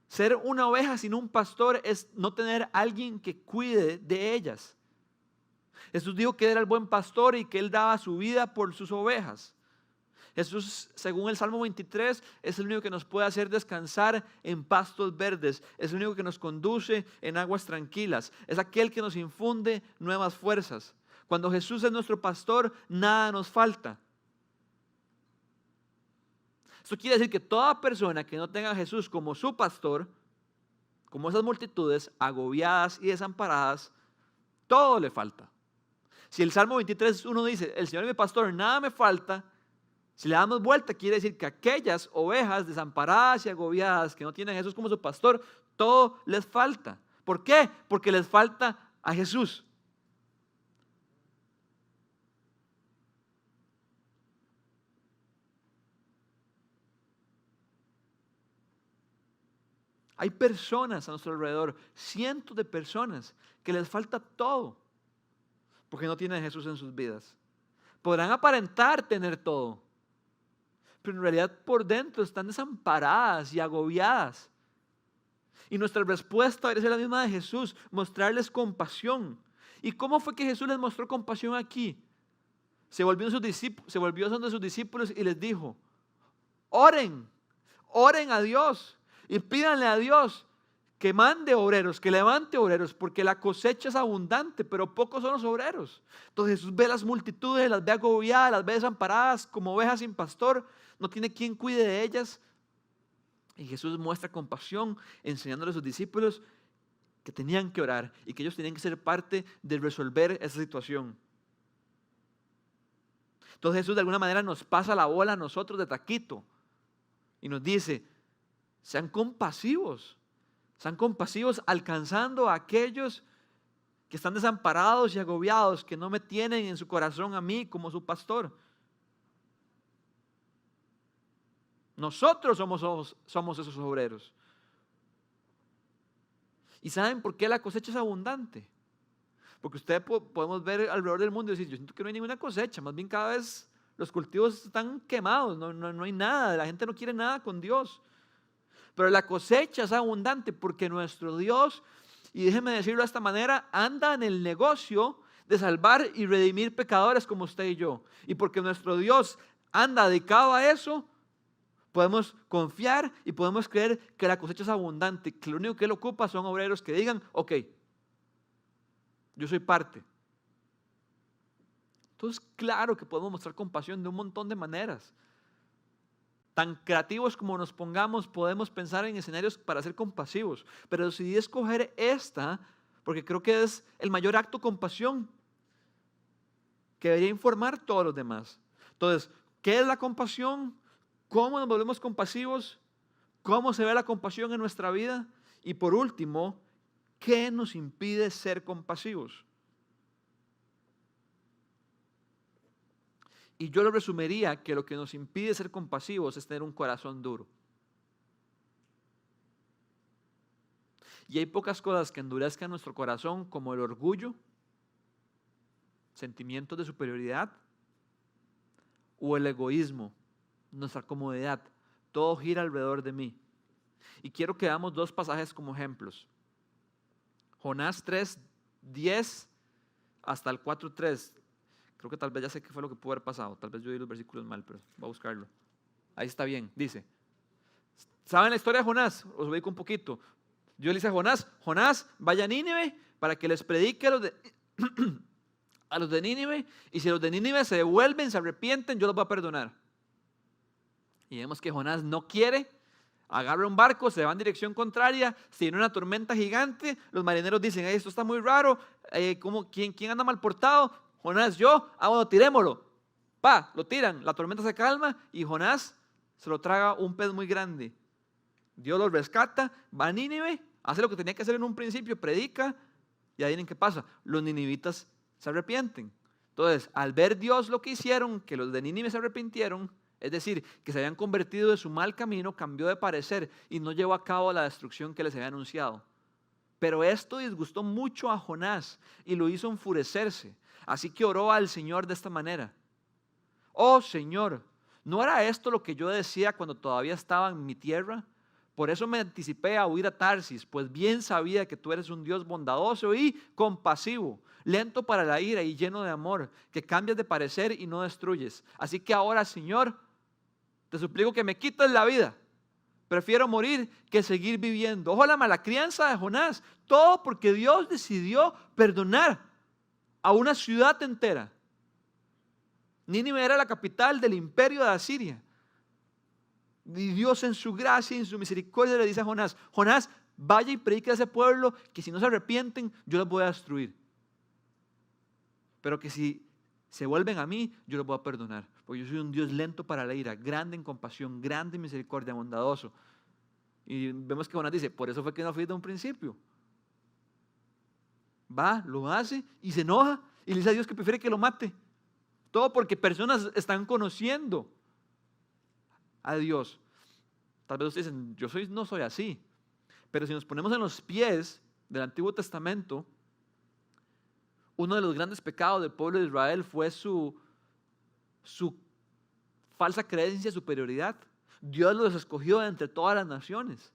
A: Ser una oveja sin un pastor es no tener alguien que cuide de ellas. Jesús dijo que Él era el buen pastor y que Él daba su vida por sus ovejas. Jesús, según el Salmo 23, es el único que nos puede hacer descansar en pastos verdes. Es el único que nos conduce en aguas tranquilas. Es aquel que nos infunde nuevas fuerzas. Cuando Jesús es nuestro pastor, nada nos falta. Esto quiere decir que toda persona que no tenga a Jesús como su pastor, como esas multitudes agobiadas y desamparadas, todo le falta. Si el Salmo 23:1 dice, el Señor es mi pastor, nada me falta, si le damos vuelta, quiere decir que aquellas ovejas desamparadas y agobiadas que no tienen a Jesús como su pastor, todo les falta. ¿Por qué? Porque les falta a Jesús. Hay personas a nuestro alrededor, cientos de personas, que les falta todo, porque no tienen a Jesús en sus vidas. Podrán aparentar tener todo, pero en realidad por dentro están desamparadas y agobiadas. Y nuestra respuesta debe ser la misma de Jesús, mostrarles compasión. ¿Y cómo fue que Jesús les mostró compasión aquí? Se volvió donde sus discípulos y les dijo, oren a Dios. Y pídanle a Dios que mande obreros, que levante obreros, porque la cosecha es abundante, pero pocos son los obreros. Entonces Jesús ve las multitudes, las ve agobiadas, las ve desamparadas como ovejas sin pastor, no tiene quien cuide de ellas. Y Jesús muestra compasión, enseñándole a sus discípulos que tenían que orar y que ellos tenían que ser parte de resolver esa situación. Entonces Jesús de alguna manera nos pasa la bola a nosotros de taquito y nos dice, sean compasivos alcanzando a aquellos que están desamparados y agobiados, que no me tienen en su corazón a mí como su pastor. Nosotros somos esos obreros. ¿Y saben por qué la cosecha es abundante? Porque ustedes podemos ver alrededor del mundo y decir, yo siento que no hay ninguna cosecha, más bien cada vez los cultivos están quemados, no hay nada, la gente no quiere nada con Dios. Pero la cosecha es abundante porque nuestro Dios, y déjenme decirlo de esta manera, anda en el negocio de salvar y redimir pecadores como usted y yo. Y porque nuestro Dios anda dedicado a eso, podemos confiar y podemos creer que la cosecha es abundante, que lo único que Él ocupa son obreros que digan, ok, yo soy parte. Entonces, claro que podemos mostrar compasión de un montón de maneras. Tan creativos como nos pongamos, podemos pensar en escenarios para ser compasivos. Pero decidí escoger esta porque creo que es el mayor acto de compasión que debería informar a todos los demás. Entonces, ¿qué es la compasión? ¿Cómo nos volvemos compasivos? ¿Cómo se ve la compasión en nuestra vida? Y por último, ¿qué nos impide ser compasivos? Y yo lo resumiría que lo que nos impide ser compasivos es tener un corazón duro. Y hay pocas cosas que endurezcan nuestro corazón como el orgullo, sentimientos de superioridad o el egoísmo, nuestra comodidad. Todo gira alrededor de mí. Y quiero que veamos dos pasajes como ejemplos. Jonás 3:10 hasta el 4:3. Creo que tal vez ya sé qué fue lo que pudo haber pasado. Tal vez yo di los versículos mal, pero voy a buscarlo. Ahí está bien. Dice, ¿saben la historia de Jonás? Os ubico un poquito. Dios le dice a Jonás, vaya a Nínive para que les predique a los de Nínive. Y si los de Nínive se devuelven, se arrepienten, yo los voy a perdonar. Y vemos que Jonás no quiere. Agarra un barco, se va en dirección contraria, se viene una tormenta gigante. Los marineros dicen, esto está muy raro. ¿Quién anda mal portado? Jonás, bueno, tirémoslo. Lo tiran, la tormenta se calma y Jonás se lo traga un pez muy grande. Dios lo rescata, va a Nínive, hace lo que tenía que hacer en un principio, predica, y adivinen qué pasa, los ninivitas se arrepienten. Entonces, al ver Dios lo que hicieron, que los de Nínive se arrepintieron, es decir, que se habían convertido de su mal camino, cambió de parecer y no llevó a cabo la destrucción que les había anunciado. Pero esto disgustó mucho a Jonás y lo hizo enfurecerse. Así que oró al Señor de esta manera. Oh Señor, ¿no era esto lo que yo decía cuando todavía estaba en mi tierra? Por eso me anticipé a huir a Tarsis, pues bien sabía que tú eres un Dios bondadoso y compasivo, lento para la ira y lleno de amor, que cambias de parecer y no destruyes. Así que ahora, Señor, te suplico que me quites la vida. Prefiero morir que seguir viviendo. Ojo a la mala crianza de Jonás. Todo porque Dios decidió perdonar a una ciudad entera. Nínive era la capital del imperio de Asiria. Y Dios en su gracia y en su misericordia le dice a Jonás: Jonás, vaya y predique a ese pueblo que si no se arrepienten, yo los voy a destruir. Pero que si se vuelven a mí, yo los voy a perdonar. Porque yo soy un Dios lento para la ira, grande en compasión, grande en misericordia, bondadoso. Y vemos que Jonás dice: por eso fue que no fui de un principio. Va, lo hace y se enoja y le dice a Dios que prefiere que lo mate. Todo porque personas están conociendo a Dios. Tal vez ustedes dicen: yo no soy así. Pero si nos ponemos en los pies del Antiguo Testamento, uno de los grandes pecados del pueblo de Israel fue su falsa creencia de superioridad. Dios los escogió entre todas las naciones.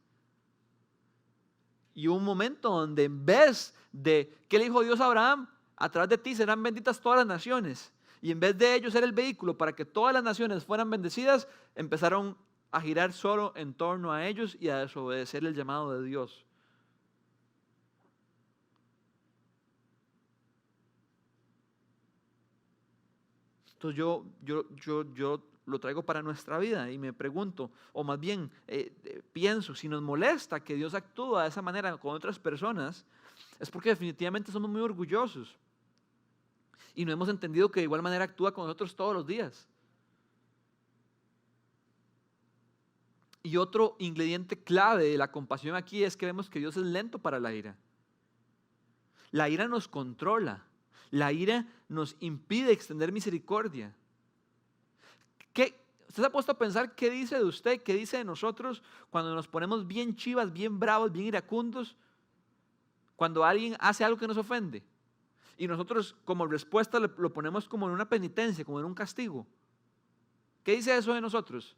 A: Y hubo un momento donde en vez de, ¿qué le dijo Dios a Abraham? A través de ti serán benditas todas las naciones. Y en vez de ellos ser el vehículo para que todas las naciones fueran bendecidas, empezaron a girar solo en torno a ellos y a desobedecer el llamado de Dios. Entonces yo lo traigo para nuestra vida y me pregunto, o más bien pienso, si nos molesta que Dios actúa de esa manera con otras personas, es porque definitivamente somos muy orgullosos y no hemos entendido que de igual manera actúa con nosotros todos los días. Y otro ingrediente clave de la compasión aquí es que vemos que Dios es lento para la ira. La ira nos controla. La ira nos impide extender misericordia. ¿Usted se ha puesto a pensar qué dice de usted, qué dice de nosotros cuando nos ponemos bien chivas, bien bravos, bien iracundos? Cuando alguien hace algo que nos ofende. Y nosotros como respuesta lo ponemos como en una penitencia, como en un castigo. ¿Qué dice eso de nosotros?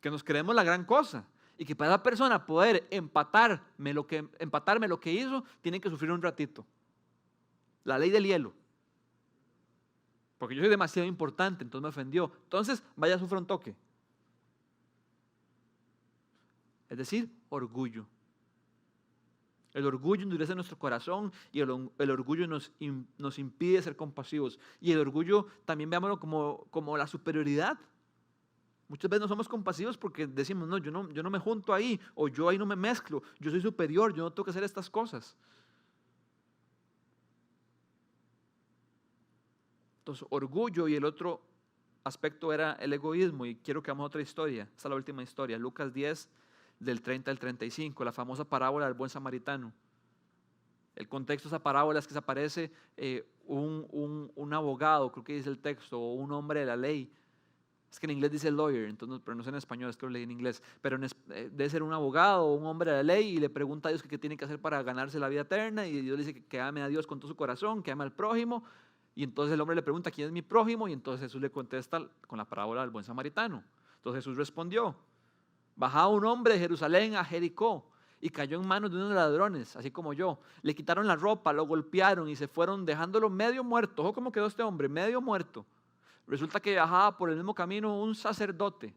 A: Que nos creemos la gran cosa y que para esa persona poder empatarme lo que hizo, tiene que sufrir un ratito. La ley del hielo. Porque yo soy demasiado importante, entonces me ofendió. Entonces vaya, sufra un toque. Es decir, orgullo. El orgullo endurece nuestro corazón y el orgullo nos impide ser compasivos. Y el orgullo también veámoslo como la superioridad. Muchas veces no somos compasivos porque decimos: no, yo no me junto ahí, o yo ahí no me mezclo, yo soy superior, yo no tengo que hacer estas cosas. Entonces, orgullo, y el otro aspecto era el egoísmo, y quiero que hagamos otra historia. Esta es la última historia, Lucas 10, del 30 al 35, la famosa parábola del buen samaritano. El contexto de esa parábola es que se aparece un abogado, creo que dice el texto, o un hombre de la ley. Es que en inglés dice lawyer, entonces, pero no sé en español, es que lo leí en inglés. Pero debe ser un abogado o un hombre de la ley, y le pregunta a Dios qué tiene que hacer para ganarse la vida eterna, y Dios le dice que ame a Dios con todo su corazón, que ame al prójimo. Y entonces el hombre le pregunta: ¿quién es mi prójimo? Y entonces Jesús le contesta con la parábola del buen samaritano. Entonces Jesús respondió: bajaba un hombre de Jerusalén a Jericó y cayó en manos de unos ladrones, así como yo. Le quitaron la ropa, lo golpearon y se fueron dejándolo medio muerto. Ojo cómo quedó este hombre, medio muerto. Resulta que bajaba por el mismo camino un sacerdote,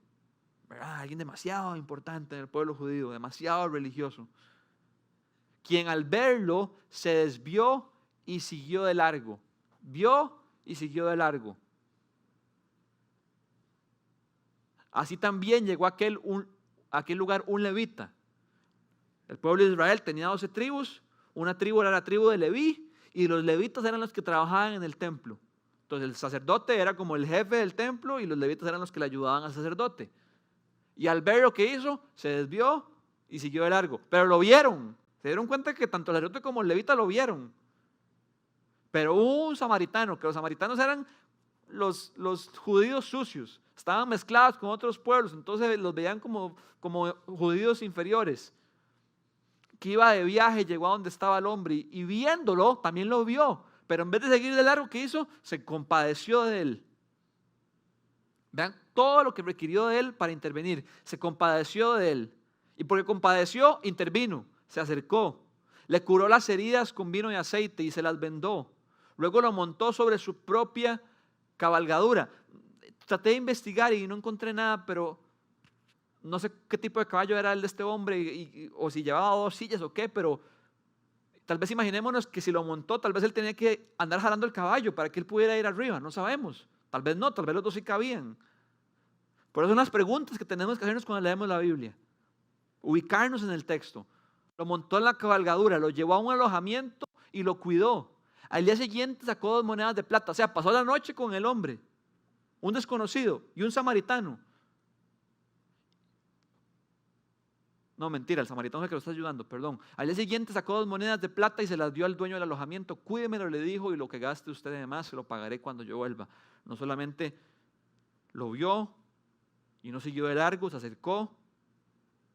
A: ¿verdad? Alguien demasiado importante en el pueblo judío, demasiado religioso, quien al verlo se desvió y siguió de largo. Vio y siguió de largo. Así también llegó a aquel lugar un levita. El pueblo de Israel tenía 12 tribus. Una tribu era la tribu de Leví, y los levitas eran los que trabajaban en el templo. Entonces el sacerdote era como el jefe del templo y los levitas eran los que le ayudaban al sacerdote. Y al ver lo que hizo, se desvió y siguió de largo. Pero lo vieron. Se dieron cuenta que tanto el sacerdote como el levita lo vieron. Pero hubo un samaritano, que los samaritanos eran los judíos sucios. Estaban mezclados con otros pueblos, entonces los veían como judíos inferiores. Que iba de viaje, llegó a donde estaba el hombre y viéndolo, también lo vio. Pero en vez de seguir de largo, ¿qué hizo? Se compadeció de él. Vean todo lo que requirió de él para intervenir. Se compadeció de él. Y porque compadeció, intervino. Se acercó. Le curó las heridas con vino y aceite y se las vendó. Luego lo montó sobre su propia cabalgadura. traté de investigar y no encontré nada, pero no sé qué tipo de caballo era el de este hombre o si llevaba 2 sillas o qué, pero tal vez imaginémonos que si lo montó, tal vez él tenía que andar jalando el caballo para que él pudiera ir arriba, no sabemos. Tal vez no, tal vez los 2 sí cabían. Por eso son las preguntas que tenemos que hacernos cuando leemos la Biblia. Ubicarnos en el texto. Lo montó en la cabalgadura, lo llevó a un alojamiento y lo cuidó. Al día siguiente sacó 2 monedas de plata. O sea, pasó la noche con el hombre, un desconocido y un samaritano. No, mentira, el samaritano es el que lo está ayudando, perdón. Al día siguiente sacó 2 monedas de plata y se las dio al dueño del alojamiento. Cuídemelo, le dijo, y lo que gaste usted de más se lo pagaré cuando yo vuelva. No solamente lo vio y no siguió de largo, se acercó,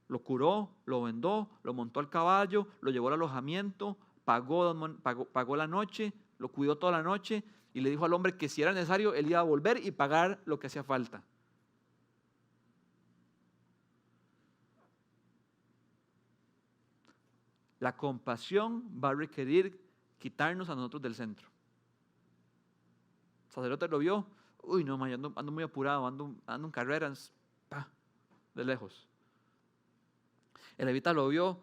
A: lo curó, lo vendó, lo montó al caballo, lo llevó al alojamiento, pagó la noche, lo cuidó toda la noche y le dijo al hombre que si era necesario, él iba a volver y pagar lo que hacía falta. La compasión va a requerir quitarnos a nosotros del centro. El sacerdote lo vio, uy no, yo ando muy apurado, ando en carreras, de lejos. El levita lo vio,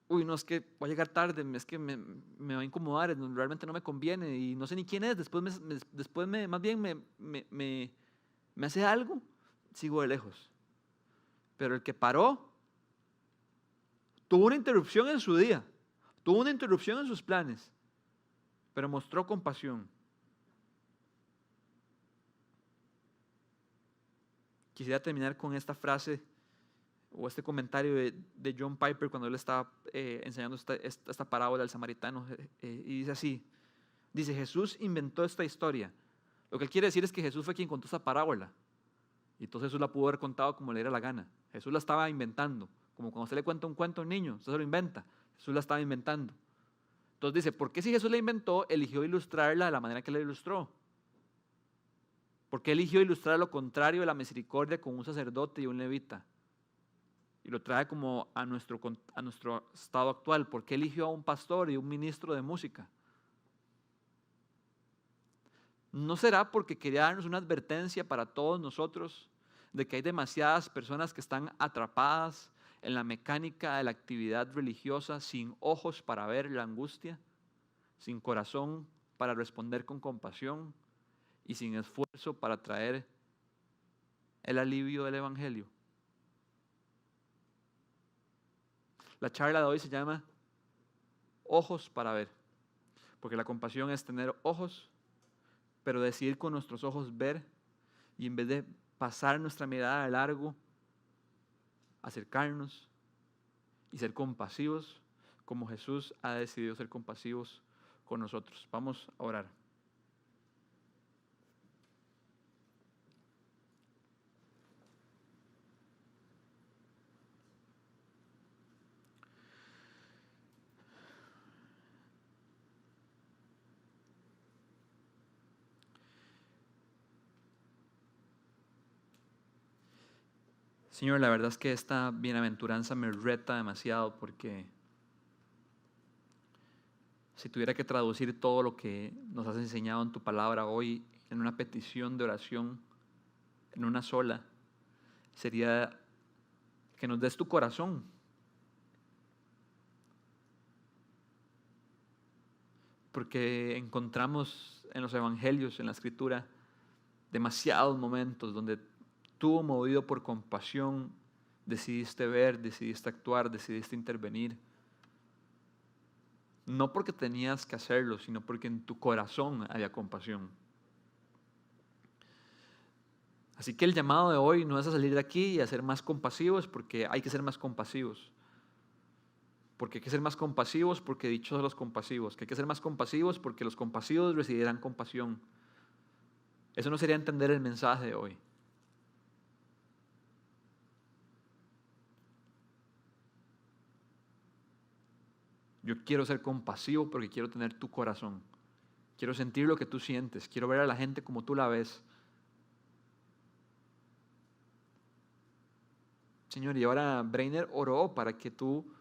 A: uy no, es que voy a llegar tarde, es que me va a incomodar, realmente no me conviene y no sé ni quién es, después más bien me hace algo, sigo de lejos. Pero el que paró, tuvo una interrupción en su día, tuvo una interrupción en sus planes, pero mostró compasión. Quisiera terminar con esta frase o este comentario de John Piper cuando él estaba enseñando esta parábola del samaritano, y dice así, dice, Jesús inventó esta historia. Lo que él quiere decir es que Jesús fue quien contó esta parábola, y entonces Jesús la pudo haber contado como le diera la gana. Jesús la estaba inventando, como cuando usted le cuenta un cuento a un niño, usted se lo inventa, Jesús la estaba inventando. Entonces dice, ¿por qué si Jesús la inventó, eligió ilustrarla de la manera que la ilustró? ¿Por qué eligió ilustrar lo contrario de la misericordia con un sacerdote y un levita? Y lo trae como a nuestro estado actual. ¿Por qué eligió a un pastor y un ministro de música? ¿No será porque quería darnos una advertencia para todos nosotros de que hay demasiadas personas que están atrapadas en la mecánica de la actividad religiosa sin ojos para ver la angustia, sin corazón para responder con compasión y sin esfuerzo para traer el alivio del Evangelio? La charla de hoy se llama Ojos para ver, porque la compasión es tener ojos, pero decidir con nuestros ojos ver y en vez de pasar nuestra mirada de largo, acercarnos y ser compasivos como Jesús ha decidido ser compasivos con nosotros. Vamos a orar. Señor, la verdad es que esta bienaventuranza me reta demasiado porque si tuviera que traducir todo lo que nos has enseñado en tu palabra hoy en una petición de oración, en una sola, sería que nos des tu corazón. Porque encontramos en los evangelios, en la escritura, demasiados momentos donde tú, movido por compasión, decidiste ver, decidiste actuar, decidiste intervenir. No porque tenías que hacerlo, sino porque en tu corazón había compasión. Así que el llamado de hoy no es a salir de aquí y a ser más compasivos, porque hay que ser más compasivos. Porque hay que ser más compasivos, porque dichosos los compasivos. Que hay que ser más compasivos, porque los compasivos recibirán compasión. Eso no sería entender el mensaje de hoy. Yo quiero ser compasivo porque quiero tener tu corazón. Quiero sentir lo que tú sientes. Quiero ver a la gente como tú la ves. Señor, y ahora Brainer oró para que tú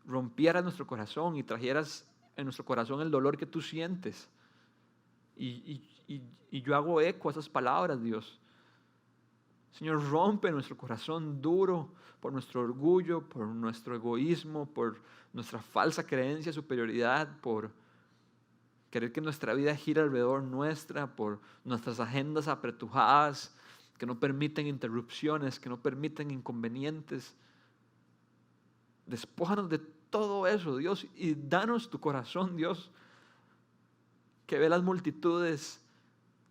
A: rompieras nuestro corazón y trajeras en nuestro corazón el dolor que tú sientes. Y yo hago eco a esas palabras, Dios. Señor, rompe nuestro corazón duro por nuestro orgullo, por nuestro egoísmo, por nuestra falsa creencia de superioridad, por querer que nuestra vida gire alrededor nuestra, por nuestras agendas apretujadas que no permiten interrupciones, que no permiten inconvenientes. Despójanos de todo eso, Dios, y danos tu corazón, Dios, que ve las multitudes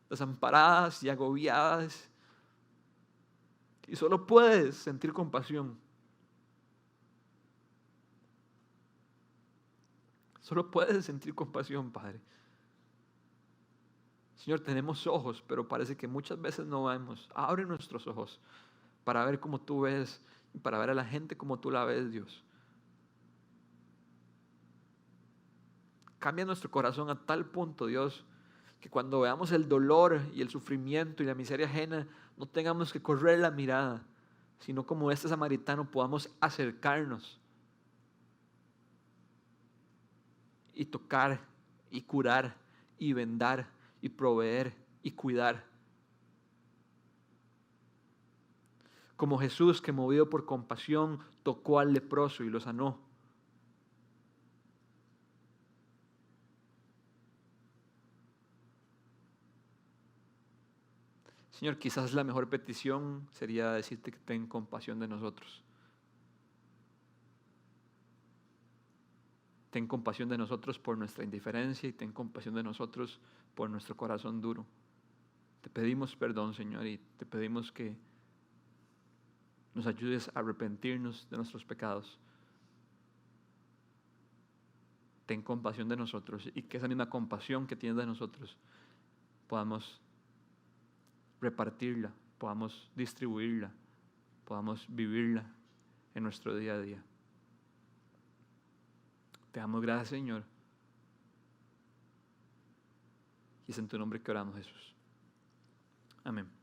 A: desamparadas y agobiadas y solo puedes sentir compasión. Solo puedes sentir compasión, Padre. Señor, tenemos ojos, pero parece que muchas veces no vemos. Abre nuestros ojos para ver como tú ves y para ver a la gente como tú la ves, Dios. Cambia nuestro corazón a tal punto, Dios, que cuando veamos el dolor y el sufrimiento y la miseria ajena, no tengamos que correr la mirada, sino como este samaritano podamos acercarnos y tocar y curar y vendar y proveer y cuidar. Como Jesús, que movido por compasión tocó al leproso y lo sanó. Señor, quizás la mejor petición sería decirte que ten compasión de nosotros. Ten compasión de nosotros por nuestra indiferencia y ten compasión de nosotros por nuestro corazón duro. Te pedimos perdón, Señor, y te pedimos que nos ayudes a arrepentirnos de nuestros pecados. Ten compasión de nosotros y que esa misma compasión que tienes de nosotros podamos repartirla, podamos distribuirla, podamos vivirla en nuestro día a día. Te damos gracias, Señor. Y es en tu nombre que oramos, Jesús. Amén.